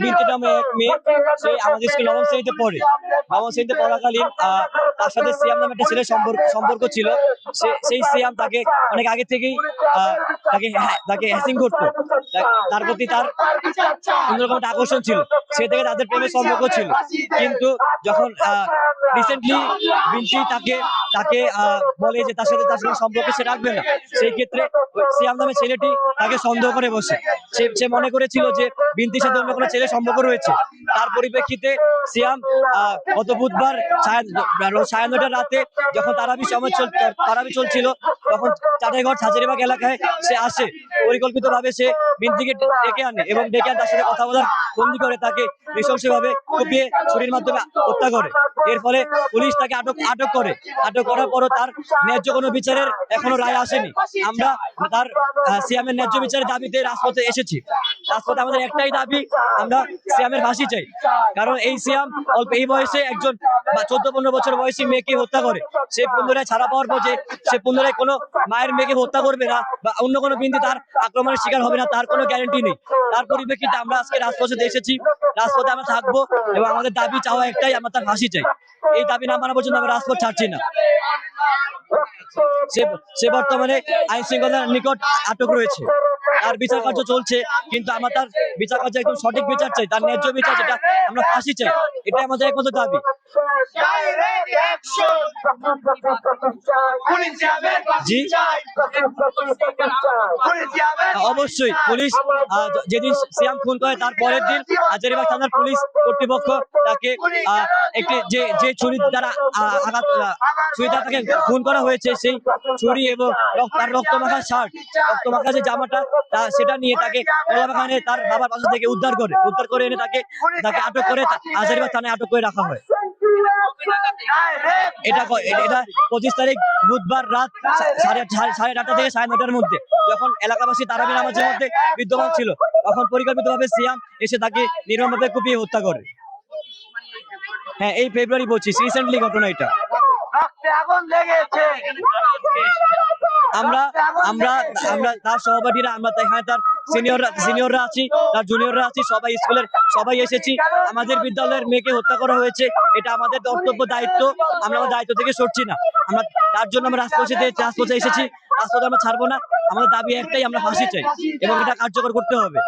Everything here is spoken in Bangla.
বিনতিটা মেয়ে, সে আমাদের স্কুল নবম শ্রেণীতে পড়ে। নবম শ্রেণীতে পড়াকালীন তার সাথে সিয়াম নামে একটা ছেলের সম্পর্ক ছিল। সেই সিয়াম তাকে অনেক আগে থেকেই তাকে হ্যাসিং করতো। তার প্রতি তার অন্যরকম একটা আকর্ষণ ছিল, সে থেকে তাদের প্রেমের সম্পর্ক ছিল। কিন্তু যখন রিসেন্টলি বিনতি তাকে বলে যে তার সাথে সম্পর্ক সে রাখবে না, সেই ক্ষেত্রে সিয়াম নামে ছেলেটি তাকে সন্দেহ করে বসে। সে মনে করেছিল যে বিনতির সাথে অন্য কোনো ছেলে সম্পর্ক রয়েছে। তার পরিপ্রেক্ষিতে সিয়াম গত বুধবার সাড়ে 9টার রাতে যখন তারাবি চলছিল, তখন চাটাইঘর হাজারীবাগ এলাকায় সে আসে। পরিকল্পিতভাবে সে বিনতিকে ডেকে আনে এবং তার সাথে কথা বলার বন্দী করে তাকে নৃশংসভাবে কুপিয়ে ছুরির মাধ্যমে হত্যা করে। এর ফলে পুলিশ তাকে আটক করে। আটক করার পরও তার ন্যায্য কোনো বিচারের এখনো রায় আসেনি। আমরা তার সিয়ামের ন্যায্য বিচারের দাবিতে রাজপথে এসেছি। রাজপথে আমাদের একটাই দাবি, আমরা সিয়ামের ফাঁসি চাই। কারণ এই সিয়াম অল্প এই বয়সে একজন 14-15 বছর বয়সী মেয়েকে হত্যা করে। সে পুনরায় ছাড়া পাওয়ার পর যে সে পুনরায় কোনো মায়ের মেয়েকে হত্যা করবে না বা অন্য কোনো বিন্দু তার আক্রমণের শিকার হবে না, তার কোনো গ্যারান্টি নেই। তার পরিপ্রেক্ষিতে আমরা আজকে রাজপথে এসেছি। রাজপথে আমরা থাকবো এবং আমাদের দাবি চাওয়া একটাই, আমরা তার ফাঁসি চাই। এই দাবি না মানা পর্যন্ত আমরা রাজপথ ছাড়ছি না। সে বর্তমানে আইন শৃঙ্খলার নিকট আটক রয়েছে, তার বিচার কার্য চলছে। কিন্তু আমরা তার বিচার কার্য একদম সঠিক বিচার চাই, তার ন্যায্য বিচার, যেটা আমরা ফাঁসি চাই। এটাই আমাদের একমাত্র দাবি। জি অবশ্যই পুলিশ যেদিন সিয়াম খুন করে তার পরের দিন হাজারীবাগ থানার পুলিশ কর্তৃপক্ষ তাকে একটি যে ছুরি দ্বারা তাকে খুন করা হয়েছে, সেই ছুরি এবং তার রক্তমাখা শার্ট, রক্তমাখা যে জামাটা, সেটা নিয়ে তাকে কলাবাগানে তার বাবার পাশে থেকে উদ্ধার করে এনে তাকে আটক করে হাজারীবাগ থানায় আটক করে রাখা হয়। এটা 25 তারিখ বুধবার রাত 8:30 থেকে 9:30-র মধ্যে, যখন এলাকাবাসী তারাবি নামাজের মধ্যে বিদ্যমান ছিল, তখন পরিকল্পিতভাবে সিয়াম এসে তাকে নির্মমভাবে কুপিয়ে হত্যা করে। হ্যাঁ, এই ফেব্রুয়ারি 25 রিসেন্টলি ঘটনা এটা। আমরা তার সহপাঠীরা, আমরা এখানে তার সিনিয়ররা আছি, তার জুনিয়ররা আছি, সবাই এসেছি। আমাদের বিদ্যালয়ের মেয়েকে হত্যা করা হয়েছে, এটা আমাদের কর্তব্য, দায়িত্ব। আমরা আমার দায়িত্ব থেকে সরছি না। আমরা তার জন্য আমরা রাজপথে এসেছি। রাজপথে আমরা ছাড়বো না। আমাদের দাবি একটাই, আমরা ফাঁসি চাই এবং এটা কার্যকর করতে হবে।